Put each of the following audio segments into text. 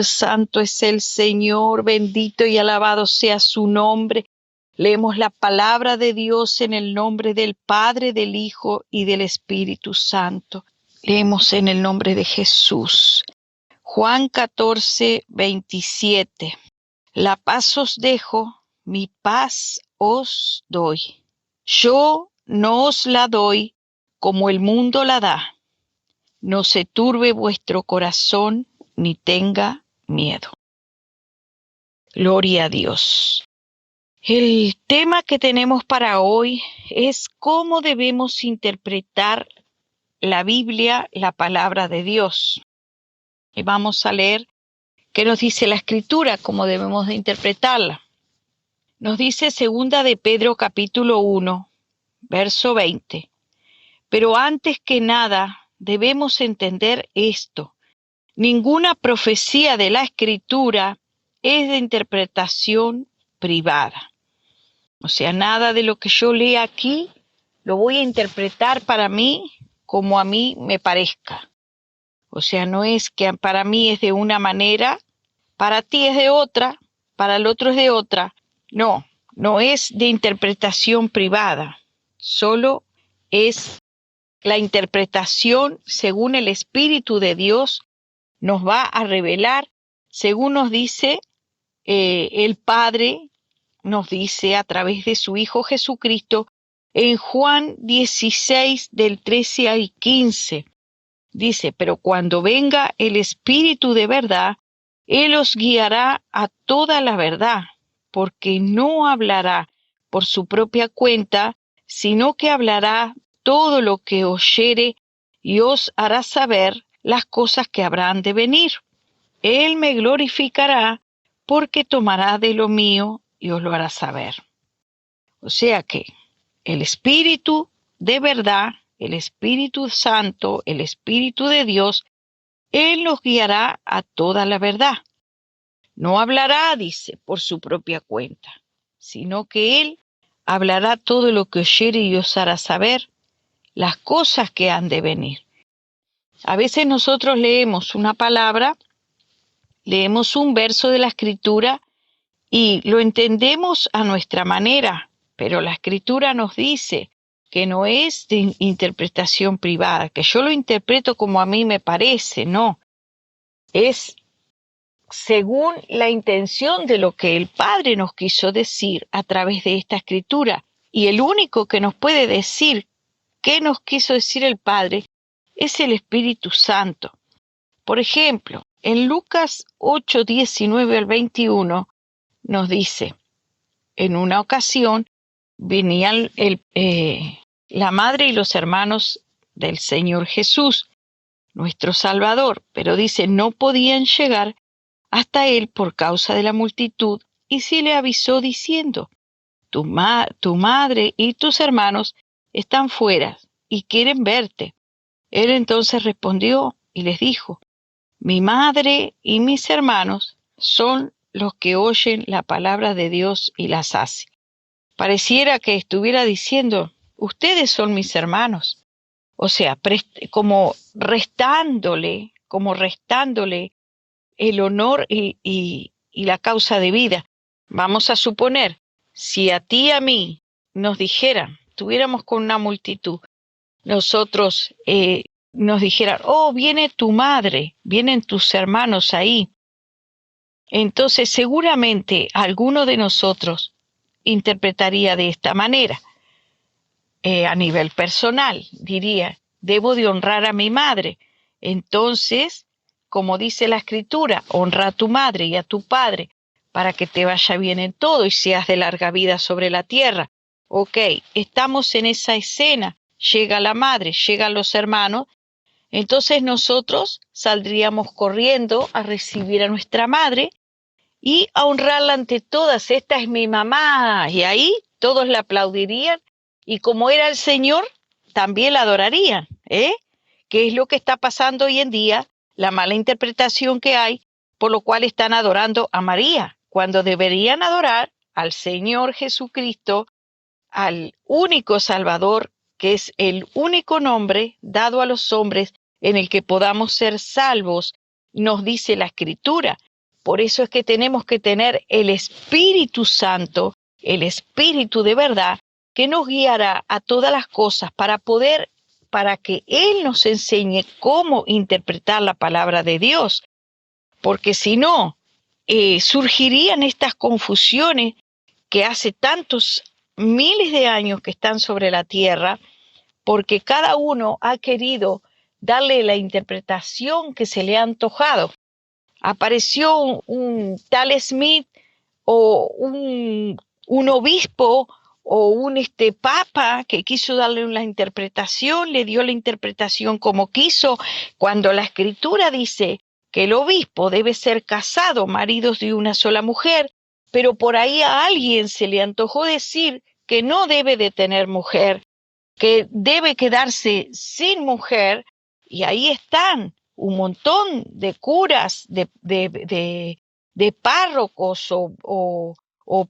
Santo es el Señor, bendito y alabado sea su nombre. Leemos la palabra de Dios en el nombre del Padre, del Hijo y del Espíritu Santo. Leemos en el nombre de Jesús. Juan 14, 27. La paz os dejo, mi paz os doy. Yo no os la doy como el mundo la da. No se turbe vuestro corazón ni tenga miedo. Gloria a Dios. El tema que tenemos para hoy es cómo debemos interpretar la Biblia, la palabra de Dios. Y vamos a leer qué nos dice la Escritura, cómo debemos de interpretarla. Nos dice 2 de Pedro capítulo 1, verso 20. Pero antes que nada debemos entender esto. Ninguna profecía de la Escritura es de interpretación privada. O sea, nada de lo que yo lea aquí lo voy a interpretar para mí como a mí me parezca. O sea, no es que para mí es de una manera, para ti es de otra, para el otro es de otra. No, no es de interpretación privada. Solo es la interpretación según el Espíritu de Dios nos va a revelar, según nos dice el Padre, nos dice a través de su Hijo Jesucristo, en Juan 16, del 13 al 15. Dice, pero cuando venga el Espíritu de verdad, Él os guiará a toda la verdad, porque no hablará por su propia cuenta, sino que hablará todo lo que oyere y os hará saber las cosas que habrán de venir. Él me glorificará porque tomará de lo mío y os lo hará saber. O sea que el Espíritu de verdad, el Espíritu Santo, el Espíritu de Dios, Él nos guiará a toda la verdad. No hablará, dice, por su propia cuenta, sino que Él hablará todo lo que oyere y os hará saber las cosas que han de venir. A veces nosotros leemos una palabra, leemos un verso de la Escritura y lo entendemos a nuestra manera, pero la Escritura nos dice que no es de interpretación privada, que yo lo interpreto como a mí me parece, no. Es según la intención de lo que el Padre nos quiso decir a través de esta Escritura. Y el único que nos puede decir qué nos quiso decir el Padre es el Espíritu Santo. Por ejemplo, en Lucas 8, 19 al 21 nos dice, en una ocasión venían la madre y los hermanos del Señor Jesús, nuestro Salvador, pero dice, no podían llegar hasta él por causa de la multitud, y sí le avisó diciendo, tu madre y tus hermanos están fuera y quieren verte. Él entonces respondió y les dijo, mi madre y mis hermanos son los que oyen la palabra de Dios y las hacen. Pareciera que estuviera diciendo, ustedes son mis hermanos. O sea, como restándole el honor y la causa de vida. Vamos a suponer, si a ti y a mí nos dijeran, estuviéramos con una multitud, nosotros nos dijeran, oh, viene tu madre, vienen tus hermanos ahí. Entonces seguramente alguno de nosotros interpretaría de esta manera. A nivel personal, diría, debo de honrar a mi madre. Entonces, como dice la Escritura, honra a tu madre y a tu padre para que te vaya bien en todo y seas de larga vida sobre la tierra. Ok, estamos en esa escena, llega la madre, llegan los hermanos, entonces nosotros saldríamos corriendo a recibir a nuestra madre y a honrarla ante todas. Esta es mi mamá. Y ahí todos la aplaudirían y como era el Señor, también la adorarían. ¿Qué es lo que está pasando hoy en día? La mala interpretación que hay, por lo cual están adorando a María, cuando deberían adorar al Señor Jesucristo, al único Salvador, que es el único nombre dado a los hombres en el que podamos ser salvos, nos dice la Escritura. Por eso es que tenemos que tener el Espíritu Santo, el Espíritu de verdad, que nos guiará a todas las cosas para que Él nos enseñe cómo interpretar la palabra de Dios. Porque si no, surgirían estas confusiones que hace tantos miles de años que están sobre la tierra, porque cada uno ha querido darle la interpretación que se le ha antojado. Apareció un tal Smith o un obispo o un papa que quiso darle una interpretación, le dio la interpretación como quiso, cuando la escritura dice que el obispo debe ser casado, maridos de una sola mujer, pero por ahí a alguien se le antojó decir que no debe de tener mujer, que debe quedarse sin mujer, y ahí están un montón de curas, de párrocos o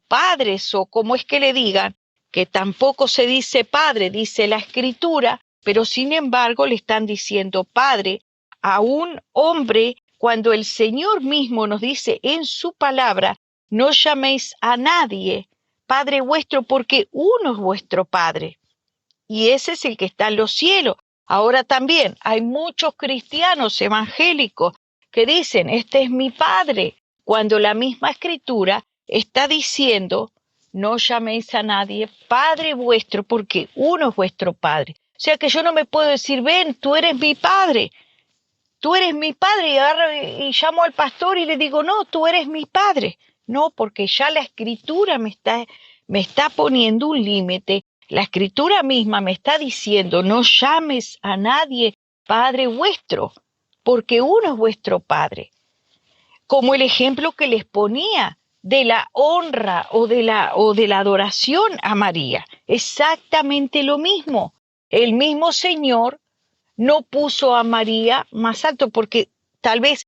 padres, o como es que le digan, que tampoco se dice padre, dice la escritura, pero sin embargo le están diciendo padre a un hombre cuando el Señor mismo nos dice en su palabra, no llaméis a nadie Padre vuestro, porque uno es vuestro Padre, y ese es el que está en los cielos. Ahora también hay muchos cristianos evangélicos que dicen, este es mi Padre, cuando la misma escritura está diciendo, no llaméis a nadie Padre vuestro, porque uno es vuestro Padre. O sea que yo no me puedo decir, ven, tú eres mi Padre, tú eres mi Padre, y agarro y llamo al pastor y le digo, no, tú eres mi Padre. No, porque ya la escritura me está poniendo un límite. La escritura misma me está diciendo, no llames a nadie Padre vuestro, porque uno es vuestro Padre. Como el ejemplo que les ponía de la honra o de la adoración a María. Exactamente lo mismo. El mismo Señor no puso a María más alto, porque tal vez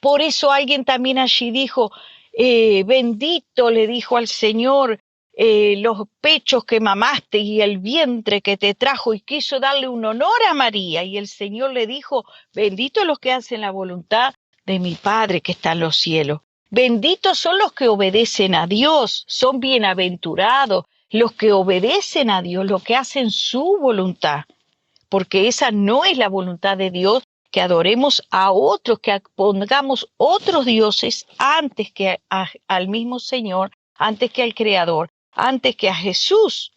por eso alguien también allí dijo, bendito le dijo al Señor los pechos que mamaste y el vientre que te trajo, y quiso darle un honor a María, y el Señor le dijo, benditos los que hacen la voluntad de mi Padre que está en los cielos. Benditos son los que obedecen a Dios, son bienaventurados los que obedecen a Dios, los que hacen su voluntad, porque esa no es la voluntad de Dios, que adoremos a otros, que pongamos otros dioses antes que al mismo Señor, antes que al Creador, antes que a Jesús.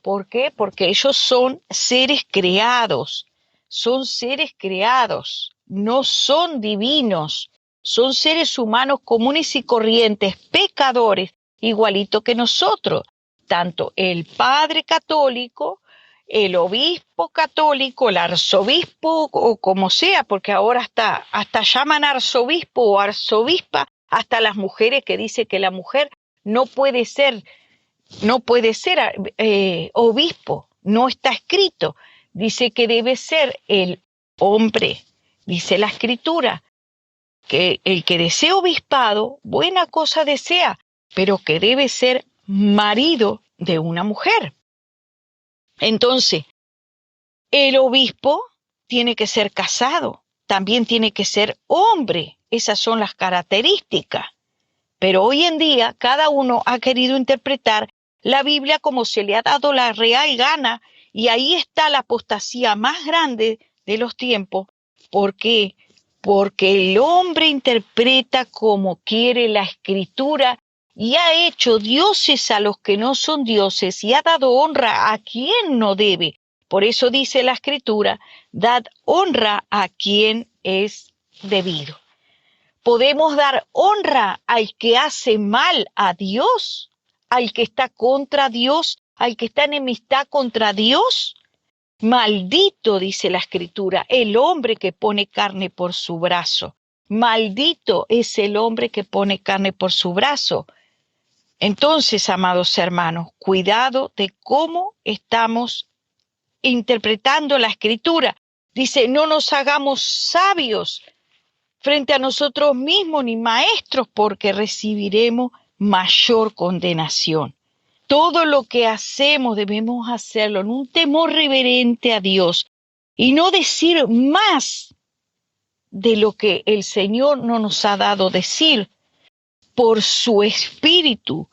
¿Por qué? Porque ellos son seres creados, no son divinos, son seres humanos comunes y corrientes, pecadores, igualito que nosotros. Tanto el Padre católico, el obispo católico, el arzobispo o como sea, porque ahora hasta llaman arzobispo o arzobispa, hasta las mujeres, que dice que la mujer no puede ser obispo, no está escrito. Dice que debe ser el hombre, dice la escritura, que el que desea obispado, buena cosa desea, pero que debe ser marido de una mujer. Entonces, el obispo tiene que ser casado, también tiene que ser hombre, esas son las características. Pero hoy en día cada uno ha querido interpretar la Biblia como se le ha dado la real gana, y ahí está la apostasía más grande de los tiempos. ¿Por qué? Porque el hombre interpreta como quiere la escritura y ha hecho dioses a los que no son dioses y ha dado honra a quien no debe. Por eso dice la escritura, dad honra a quien es debido. ¿Podemos dar honra al que hace mal a Dios, al que está contra Dios, al que está en enemistad contra Dios? Maldito, dice la escritura, el hombre que pone carne por su brazo. Maldito es el hombre que pone carne por su brazo. Entonces, amados hermanos, cuidado de cómo estamos interpretando la escritura. Dice, no nos hagamos sabios frente a nosotros mismos ni maestros, porque recibiremos mayor condenación. Todo lo que hacemos debemos hacerlo en un temor reverente a Dios y no decir más de lo que el Señor no nos ha dado decir por su espíritu,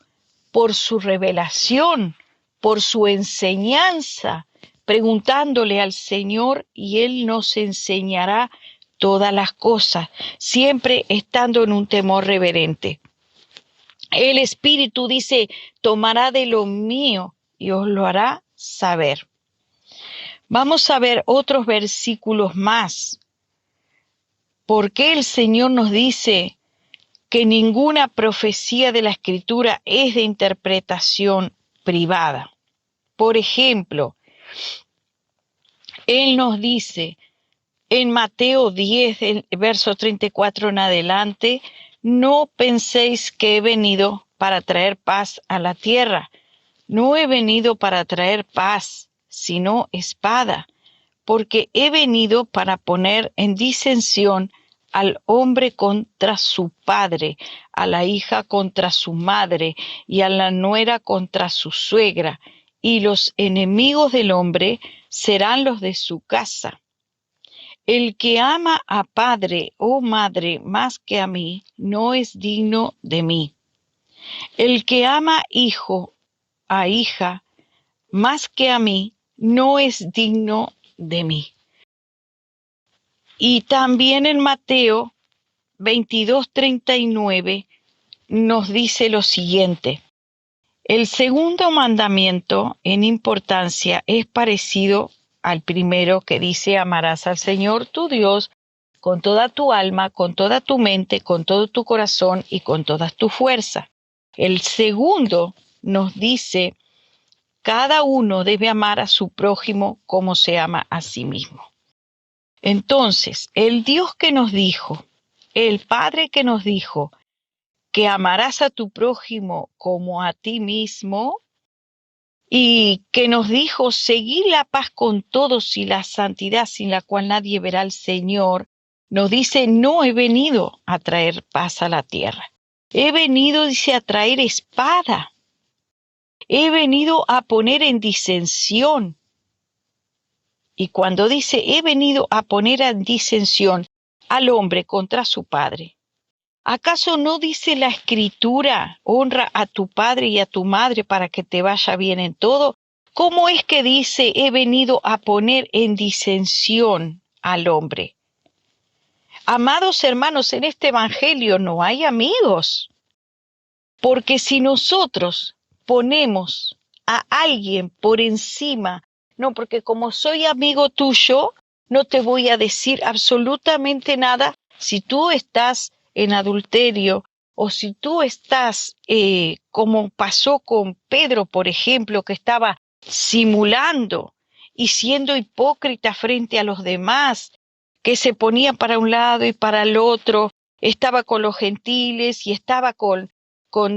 por su revelación, por su enseñanza, preguntándole al Señor y Él nos enseñará todas las cosas, siempre estando en un temor reverente. El Espíritu dice, tomará de lo mío y os lo hará saber. Vamos a ver otros versículos más. ¿Por qué el Señor nos dice que ninguna profecía de la Escritura es de interpretación privada? Por ejemplo, Él nos dice en Mateo 10, el verso 34 en adelante, no penséis que he venido para traer paz a la tierra. No he venido para traer paz, sino espada, porque he venido para poner en disensión al hombre contra su padre, a la hija contra su madre y a la nuera contra su suegra, y los enemigos del hombre serán los de su casa. El que ama a padre o madre más que a mí, no es digno de mí. El que ama hijo a hija más que a mí, no es digno de mí. Y también en Mateo 22:39 nos dice lo siguiente. El segundo mandamiento en importancia es parecido al primero, que dice: amarás al Señor tu Dios con toda tu alma, con toda tu mente, con todo tu corazón y con toda tu fuerza. El segundo nos dice: cada uno debe amar a su prójimo como se ama a sí mismo. Entonces, el Dios que nos dijo, el Padre que nos dijo que amarás a tu prójimo como a ti mismo, y que nos dijo seguir la paz con todos y la santidad sin la cual nadie verá al Señor, nos dice: no he venido a traer paz a la tierra. He venido, dice, a traer espada. He venido a poner en disensión. Y cuando dice he venido a poner en disensión al hombre contra su padre, ¿acaso no dice la Escritura: honra a tu padre y a tu madre para que te vaya bien en todo? ¿Cómo es que dice he venido a poner en disensión al hombre? Amados hermanos, en este evangelio no hay amigos, porque si nosotros ponemos a alguien por encima, no, porque como soy amigo tuyo, no te voy a decir absolutamente nada si tú estás en adulterio, o si tú estás, como pasó con Pedro, por ejemplo, que estaba simulando y siendo hipócrita frente a los demás, que se ponía para un lado y para el otro, estaba con los gentiles y estaba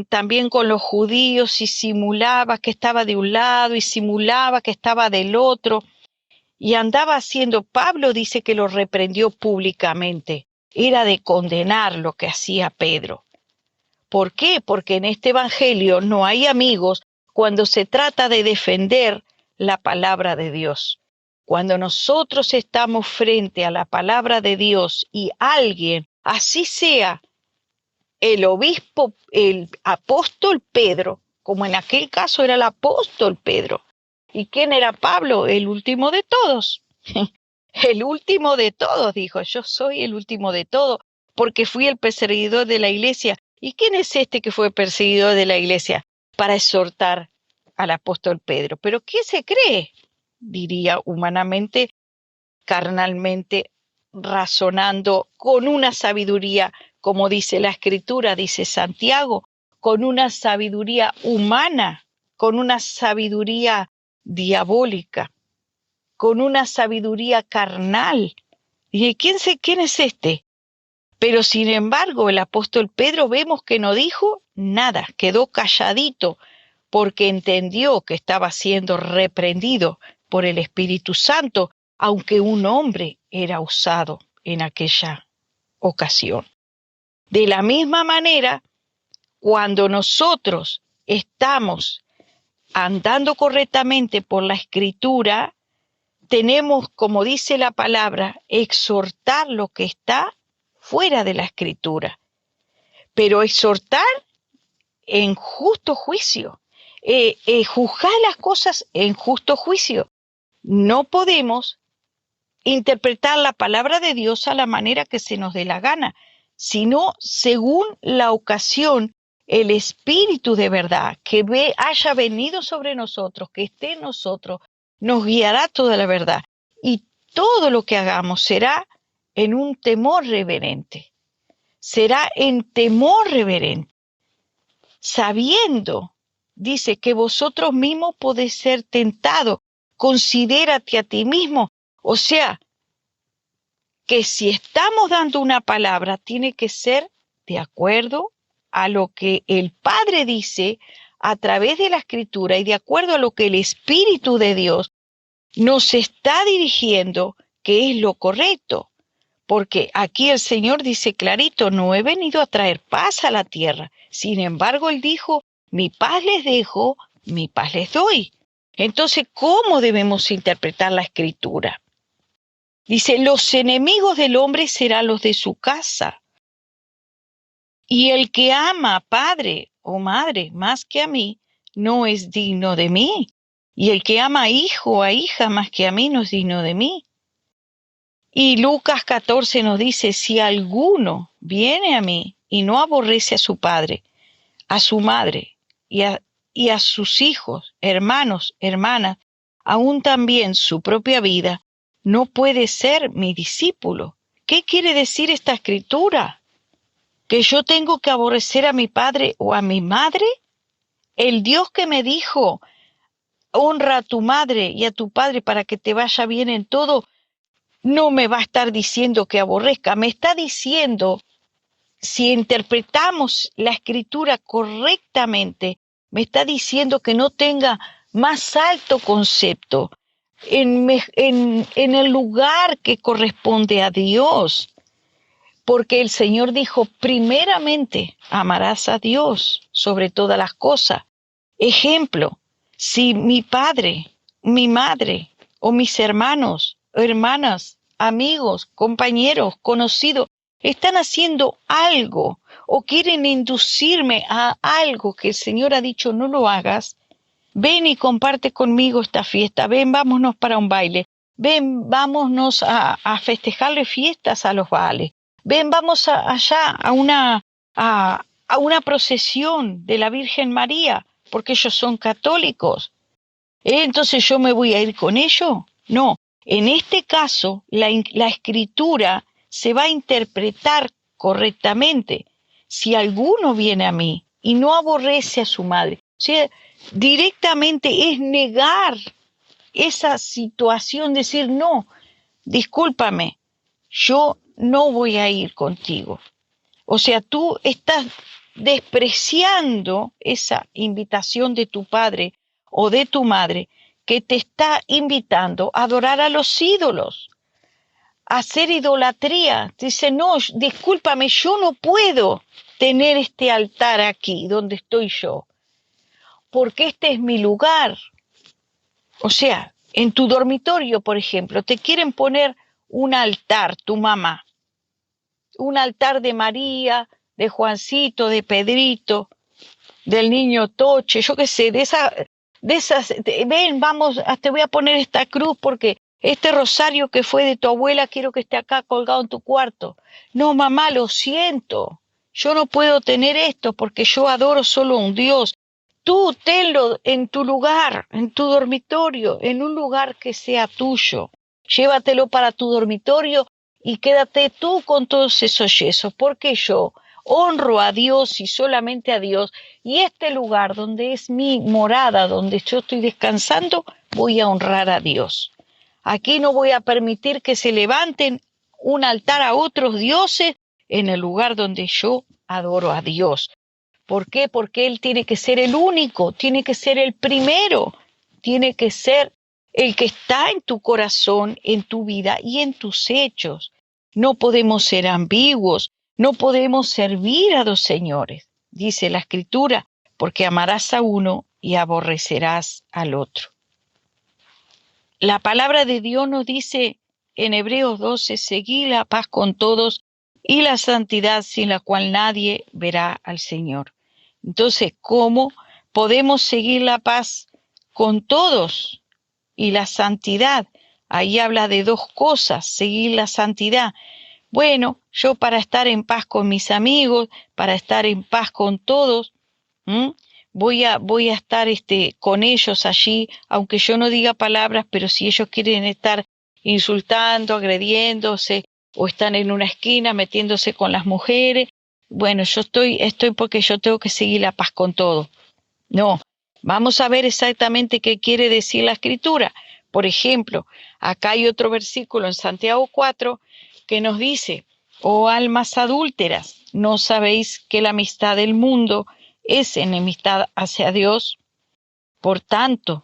también con los judíos, y simulaba que estaba de un lado y simulaba que estaba del otro, y andaba haciendo. Pablo dice que lo reprendió públicamente. Era de condenar lo que hacía Pedro. ¿Por qué? Porque en este evangelio no hay amigos cuando se trata de defender la palabra de Dios. Cuando nosotros estamos frente a la palabra de Dios y alguien, así sea el obispo, el apóstol Pedro, como en aquel caso era el apóstol Pedro. ¿Y quién era Pablo? El último de todos. El último de todos, dijo: yo soy el último de todos, porque fui el perseguidor de la iglesia. ¿Y quién es este que fue perseguidor de la iglesia? Para exhortar al apóstol Pedro. ¿Pero qué se cree? Diría humanamente, carnalmente, razonando con una sabiduría, como dice la Escritura, dice Santiago, con una sabiduría humana, con una sabiduría diabólica, con una sabiduría carnal. Dije: ¿quién es este? Pero sin embargo, el apóstol Pedro vemos que no dijo nada, quedó calladito, porque entendió que estaba siendo reprendido por el Espíritu Santo, aunque un hombre era usado en aquella ocasión. De la misma manera, cuando nosotros estamos andando correctamente por la Escritura, tenemos, como dice la palabra, exhortar lo que está fuera de la Escritura, pero exhortar en justo juicio, juzgar las cosas en justo juicio. No podemos interpretar la palabra de Dios a la manera que se nos dé la gana, sino según la ocasión, el Espíritu de verdad que haya venido sobre nosotros, que esté en nosotros, nos guiará toda la verdad. Y todo lo que hagamos será en un temor reverente, será en temor reverente, sabiendo, dice, que vosotros mismos podéis ser tentados. Considérate a ti mismo. O sea, que si estamos dando una palabra, tiene que ser de acuerdo a lo que el Padre dice a través de la Escritura y de acuerdo a lo que el Espíritu de Dios nos está dirigiendo, que es lo correcto. Porque aquí el Señor dice clarito, no he venido a traer paz a la tierra. Sin embargo, Él dijo, mi paz les dejo, mi paz les doy. Entonces, ¿cómo debemos interpretar la Escritura? Dice, los enemigos del hombre serán los de su casa. Y el que ama a padre o madre más que a mí, no es digno de mí. Y el que ama a hijo o a hija más que a mí, no es digno de mí. Y Lucas 14 nos dice, si alguno viene a mí y no aborrece a su padre, a su madre y a sus hijos, hermanos, hermanas, aún también su propia vida, no puede ser mi discípulo. ¿Qué quiere decir esta escritura? ¿Que yo tengo que aborrecer a mi padre o a mi madre? El Dios que me dijo, honra a tu madre y a tu padre para que te vaya bien en todo, no me va a estar diciendo que aborrezca, me está diciendo, si interpretamos la escritura correctamente, me está diciendo que no tenga más alto concepto en el lugar que corresponde a Dios. Porque el Señor dijo, primeramente amarás a Dios sobre todas las cosas. Ejemplo, si mi padre, mi madre o mis hermanos, hermanas, amigos, compañeros, conocidos, están haciendo algo o quieren inducirme a algo que el Señor ha dicho no lo hagas, ven y comparte conmigo esta fiesta, ven, vámonos para un baile, ven, vámonos a festejarle fiestas a los Baales, ven, vamos allá a una procesión de la Virgen María, porque ellos son católicos. Entonces yo me voy a ir con ellos. No, en este caso la escritura se va a interpretar correctamente. Si alguno viene a mí y no aborrece a su madre, o sea, directamente es negar esa situación, decir, no, discúlpame, yo no voy a ir contigo. O sea, tú estás despreciando esa invitación de tu padre o de tu madre que te está invitando a adorar a los ídolos, a hacer idolatría. Dice, no, discúlpame, yo no puedo tener este altar aquí donde estoy yo, porque este es mi lugar. O sea, en tu dormitorio, por ejemplo, te quieren poner un altar, tu mamá, un altar de María, de Juancito, de Pedrito, del niño Toche, yo qué sé, ven, vamos, te voy a poner esta cruz porque este rosario que fue de tu abuela quiero que esté acá colgado en tu cuarto. No, mamá, lo siento, yo no puedo tener esto porque yo adoro solo a un Dios. Tú tenlo en tu lugar, en tu dormitorio, en un lugar que sea tuyo. Llévatelo para tu dormitorio y quédate tú con todos esos yesos, porque yo honro a Dios y solamente a Dios, y este lugar donde es mi morada, donde yo estoy descansando, voy a honrar a Dios. Aquí no voy a permitir que se levanten un altar a otros dioses en el lugar donde yo adoro a Dios. ¿Por qué? Porque Él tiene que ser el único, tiene que ser el primero, tiene que ser el que está en tu corazón, en tu vida y en tus hechos. No podemos ser ambiguos, no podemos servir a dos señores, dice la Escritura, porque amarás a uno y aborrecerás al otro. La palabra de Dios nos dice en Hebreos 12, seguid la paz con todos y la santidad sin la cual nadie verá al Señor. Entonces, ¿cómo podemos seguir la paz con todos y la santidad? Ahí habla de dos cosas, seguir la santidad. Bueno, yo para estar en paz con mis amigos, para estar en paz con todos, voy a estar con ellos allí, aunque yo no diga palabras, pero si ellos quieren estar insultando, agrediéndose, o están en una esquina metiéndose con las mujeres, bueno, yo estoy porque yo tengo que seguir la paz con todo. No, vamos a ver exactamente qué quiere decir la Escritura. Por ejemplo, acá hay otro versículo en Santiago 4 que nos dice, oh almas adúlteras, ¿no sabéis que la amistad del mundo es enemistad hacia Dios? Por tanto,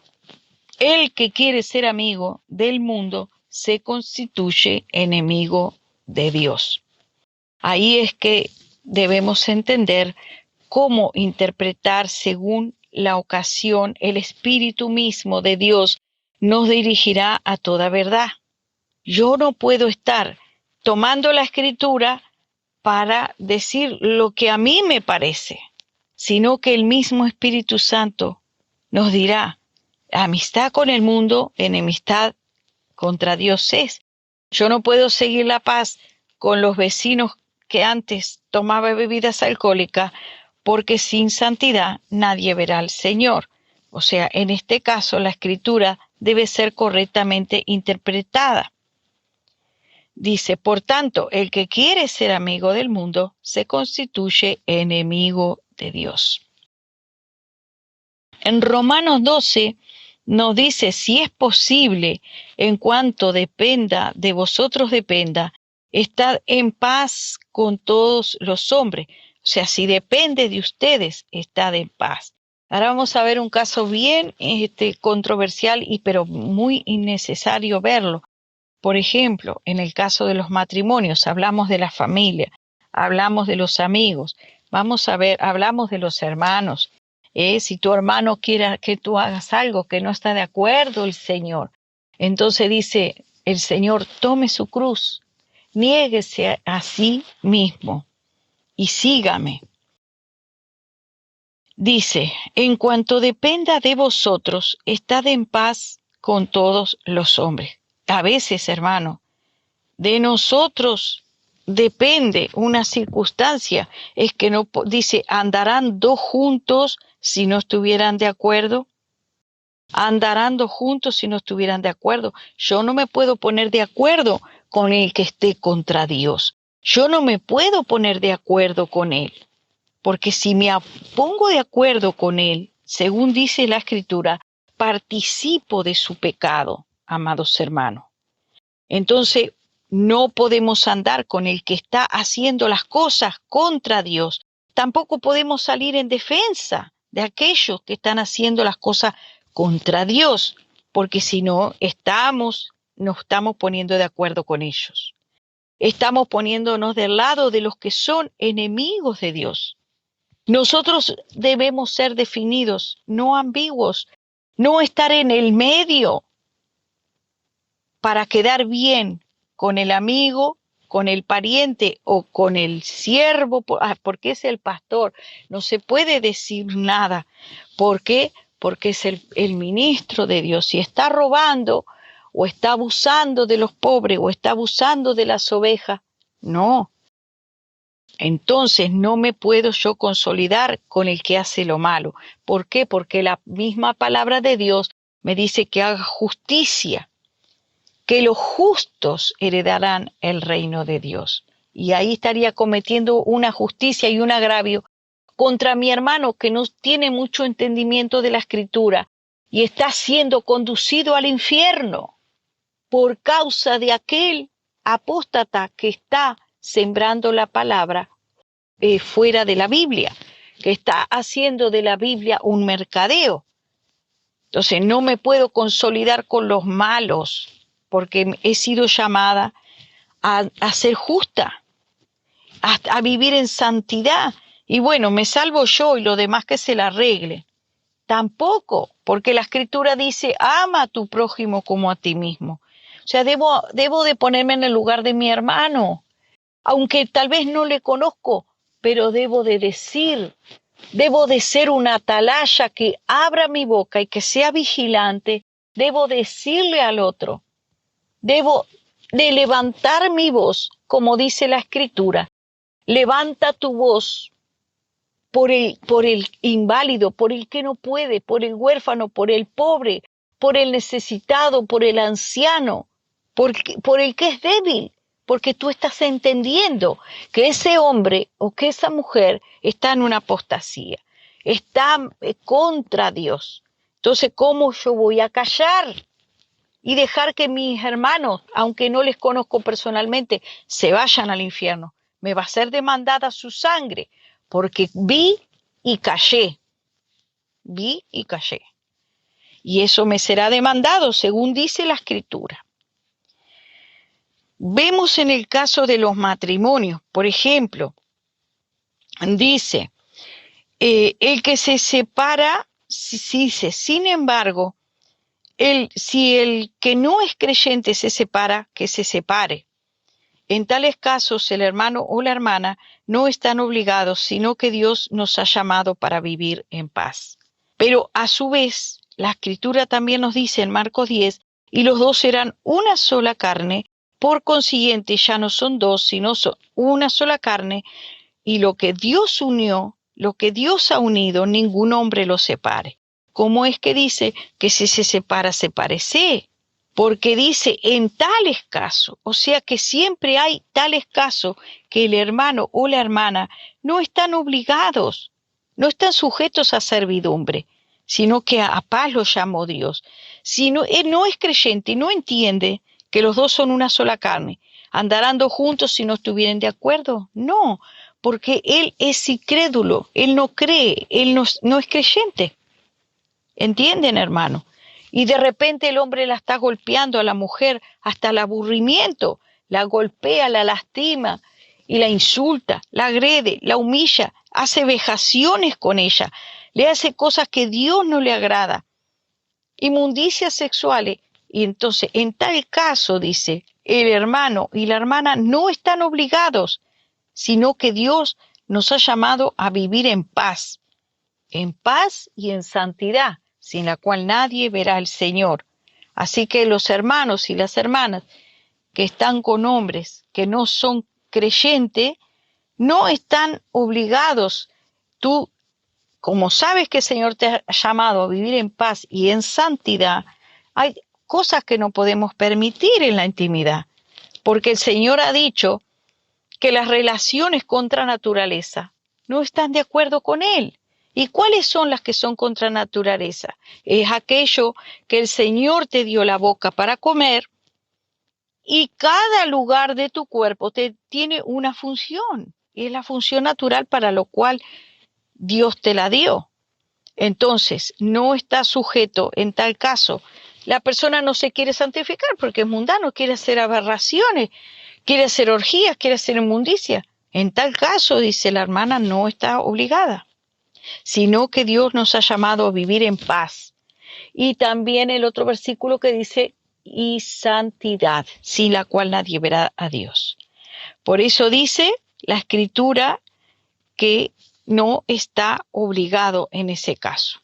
el que quiere ser amigo del mundo se constituye enemigo de Dios. Ahí es que debemos entender cómo interpretar según la ocasión. El Espíritu mismo de Dios nos dirigirá a toda verdad. Yo no puedo estar tomando la Escritura para decir lo que a mí me parece, sino que el mismo Espíritu Santo nos dirá, amistad con el mundo, enemistad contra Dios es. Yo no puedo seguir la paz con los vecinos que antes tomaba bebidas alcohólicas, porque sin santidad nadie verá al Señor. O sea, en este caso la Escritura debe ser correctamente interpretada. Dice, por tanto, el que quiere ser amigo del mundo se constituye enemigo de Dios. En Romanos 12 nos dice, si es posible, en cuanto dependa de vosotros dependa, estad en paz con todos los hombres. O sea, si depende de ustedes, estad en paz. Ahora vamos a ver un caso bien controversial, pero muy innecesario verlo. Por ejemplo, en el caso de los matrimonios, hablamos de la familia, hablamos de los amigos, vamos a ver, hablamos de los hermanos. Si tu hermano quiere que tú hagas algo que no está de acuerdo el Señor, entonces dice el Señor, tome su cruz, niéguese a sí mismo y sígame. Dice, en cuanto dependa de vosotros, estad en paz con todos los hombres. A veces, hermano, de nosotros depende una circunstancia, es que no dice, andarán dos juntos si no estuvieran de acuerdo. Andarán dos juntos si no estuvieran de acuerdo. Yo no me puedo poner de acuerdo con el que esté contra Dios. Yo no me puedo poner de acuerdo con él, porque si me pongo de acuerdo con él, según dice la Escritura, participo de su pecado, amados hermanos. Entonces, no podemos andar con el que está haciendo las cosas contra Dios. Tampoco podemos salir en defensa de aquellos que están haciendo las cosas contra Dios, porque si no, nos estamos poniendo de acuerdo con ellos. Estamos poniéndonos del lado de los que son enemigos de Dios. Nosotros debemos ser definidos, no ambiguos, no estar en el medio para quedar bien con el amigo, con el pariente o con el siervo, porque es el pastor. No se puede decir nada. ¿Por qué? Porque es el ministro de Dios. Si está robando o está abusando de los pobres o está abusando de las ovejas, no. Entonces no me puedo yo consolidar con el que hace lo malo. ¿Por qué? Porque la misma palabra de Dios me dice que haga justicia, que los justos heredarán el reino de Dios. Y ahí estaría cometiendo una justicia y un agravio contra mi hermano que no tiene mucho entendimiento de la Escritura y está siendo conducido al infierno por causa de aquel apóstata que está sembrando la palabra fuera de la Biblia, que está haciendo de la Biblia un mercadeo. Entonces no me puedo consolidar con los malos, porque he sido llamada a ser justa, a vivir en santidad. Y bueno, me salvo yo y lo demás que se la arregle. Tampoco, porque la Escritura dice, ama a tu prójimo como a ti mismo. O sea, debo de ponerme en el lugar de mi hermano, aunque tal vez no le conozco, pero debo de decir, debo de ser una atalaya que abra mi boca y que sea vigilante. Debo decirle al otro, debo de levantar mi voz, como dice la Escritura. Levanta tu voz por el inválido, por el que no puede, por el huérfano, por el pobre, por el necesitado, por el anciano, por el que es débil, porque tú estás entendiendo que ese hombre o que esa mujer está en una apostasía, está contra Dios. Entonces, ¿cómo yo voy a callar y dejar que mis hermanos, aunque no les conozco personalmente, se vayan al infierno? Me va a ser demandada su sangre, porque vi y callé. Y eso me será demandado, según dice la Escritura. Vemos en el caso de los matrimonios, por ejemplo, dice, el que se separa, dice, sin embargo, si el que no es creyente se separa, que se separe. En tales casos, el hermano o la hermana no están obligados, sino que Dios nos ha llamado para vivir en paz. Pero a su vez, la Escritura también nos dice en Marcos 10, y los dos serán una sola carne, por consiguiente ya no son dos, sino son una sola carne, y lo que Dios unió, lo que Dios ha unido, ningún hombre lo separe. ¿Cómo es que dice que si se separa, sepárese? Porque dice en tales casos, o sea que siempre hay tales casos que el hermano o la hermana no están obligados, no están sujetos a servidumbre, sino que a paz los llamó Dios. Si no, él no es creyente y no entiende que los dos son una sola carne, ¿andarán dos juntos si no estuvieran de acuerdo? No, porque él es incrédulo, él no cree, él no es creyente. ¿Entienden, hermano? Y de repente el hombre la está golpeando a la mujer hasta el aburrimiento, la golpea, la lastima y la insulta, la agrede, la humilla, hace vejaciones con ella, le hace cosas que Dios no le agrada, inmundicias sexuales. Y entonces, en tal caso, dice, el hermano y la hermana no están obligados, sino que Dios nos ha llamado a vivir en paz y en santidad, sin la cual nadie verá al Señor. Así que los hermanos y las hermanas que están con hombres que no son creyentes, no están obligados. Tú, como sabes que el Señor te ha llamado a vivir en paz y en santidad, hay cosas que no podemos permitir en la intimidad, porque el Señor ha dicho que las relaciones contra naturaleza no están de acuerdo con Él. ¿Y cuáles son las que son contra naturaleza? Es aquello que el Señor te dio la boca para comer y cada lugar de tu cuerpo tiene una función. Y es la función natural para lo cual Dios te la dio. Entonces, no está sujeto en tal caso. La persona no se quiere santificar porque es mundano, quiere hacer aberraciones, quiere hacer orgías, quiere hacer inmundicia. En tal caso, dice la hermana, no está obligada, sino que Dios nos ha llamado a vivir en paz. Y también el otro versículo que dice, y santidad, sin la cual nadie verá a Dios. Por eso dice la Escritura que no está obligado en ese caso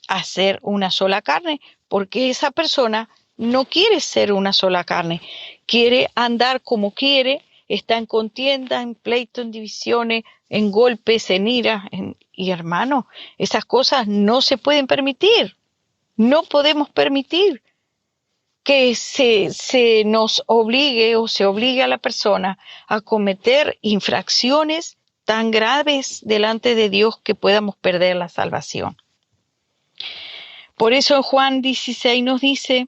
a ser una sola carne, porque esa persona no quiere ser una sola carne, quiere andar como quiere, está en contienda, en pleito, en divisiones, en golpes, en ira, y hermano, esas cosas no se pueden permitir. No podemos permitir que se nos obligue o se obligue a la persona a cometer infracciones tan graves delante de Dios que podamos perder la salvación. Por eso en Juan 16 nos dice,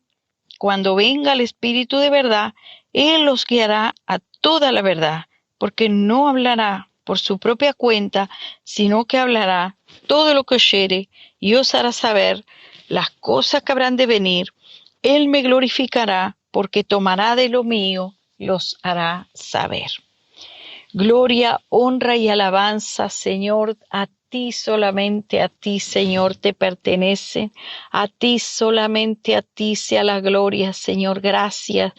cuando venga el Espíritu de verdad, Él los guiará a toda la verdad, porque no hablará por su propia cuenta, sino que hablará todo lo que oyere y os hará saber las cosas que habrán de venir. Él me glorificará, porque tomará de lo mío, los hará saber. Gloria, honra y alabanza, Señor, a ti, solamente a ti, Señor, te pertenecen. A ti, solamente a ti sea la gloria, Señor. Gracias.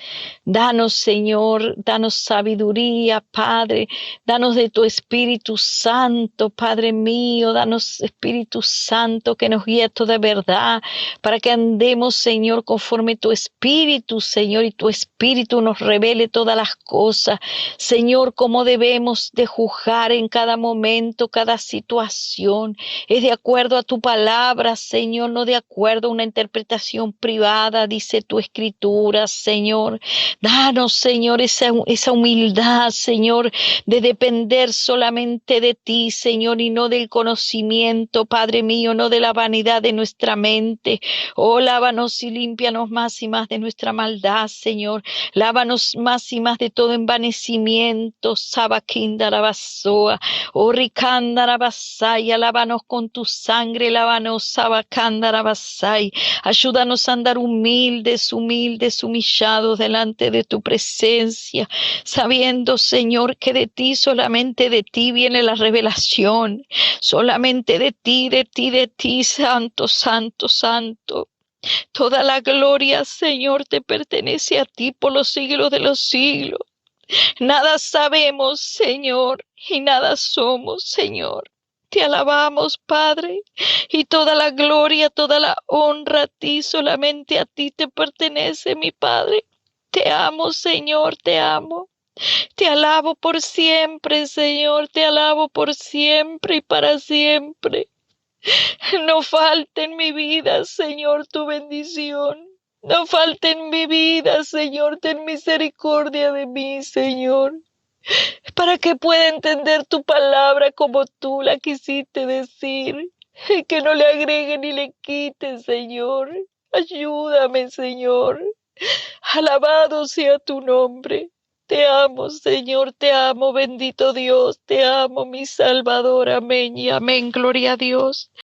Danos, Señor, danos sabiduría, Padre. Danos de tu Espíritu Santo, Padre mío. Danos Espíritu Santo que nos guíe a toda verdad, para que andemos, Señor, conforme tu Espíritu, Señor, y tu Espíritu nos revele todas las cosas. Señor, cómo debemos de juzgar en cada momento, cada situación. Es de acuerdo a tu palabra, Señor, no de acuerdo a una interpretación privada, dice tu Escritura, Señor. Danos, Señor, esa humildad, Señor, de depender solamente de ti, Señor, y no del conocimiento, Padre mío, no de la vanidad de nuestra mente. Oh, lávanos y límpianos más y más de nuestra maldad, Señor. Lávanos más y más de todo envanecimiento, Sabakindarabasoa, oh Rikandarabasaya, lávanos con tu sangre, lávanos, Sabakandarabasai. Ayúdanos a andar humildes, humildes, humillados delante de tu presencia, sabiendo, Señor, que de ti, solamente de ti viene la revelación, solamente de ti, de ti, de ti, Santo, Santo, Santo. Toda la gloria, Señor, te pertenece a ti por los siglos de los siglos. Nada sabemos, Señor, y nada somos, Señor. Te alabamos, Padre, y toda la gloria, toda la honra a ti, solamente a ti te pertenece, mi Padre. Te amo, Señor, te amo. Te alabo por siempre, Señor, te alabo por siempre y para siempre. No falte en mi vida, Señor, tu bendición. No falte en mi vida, Señor, ten misericordia de mí, Señor, para que pueda entender tu palabra como tú la quisiste decir. Que no le agregue ni le quite, Señor. Ayúdame, Señor. Alabado sea tu nombre. Te amo, Señor, te amo, bendito Dios, te amo, mi Salvador. Amén y amén. Gloria a Dios.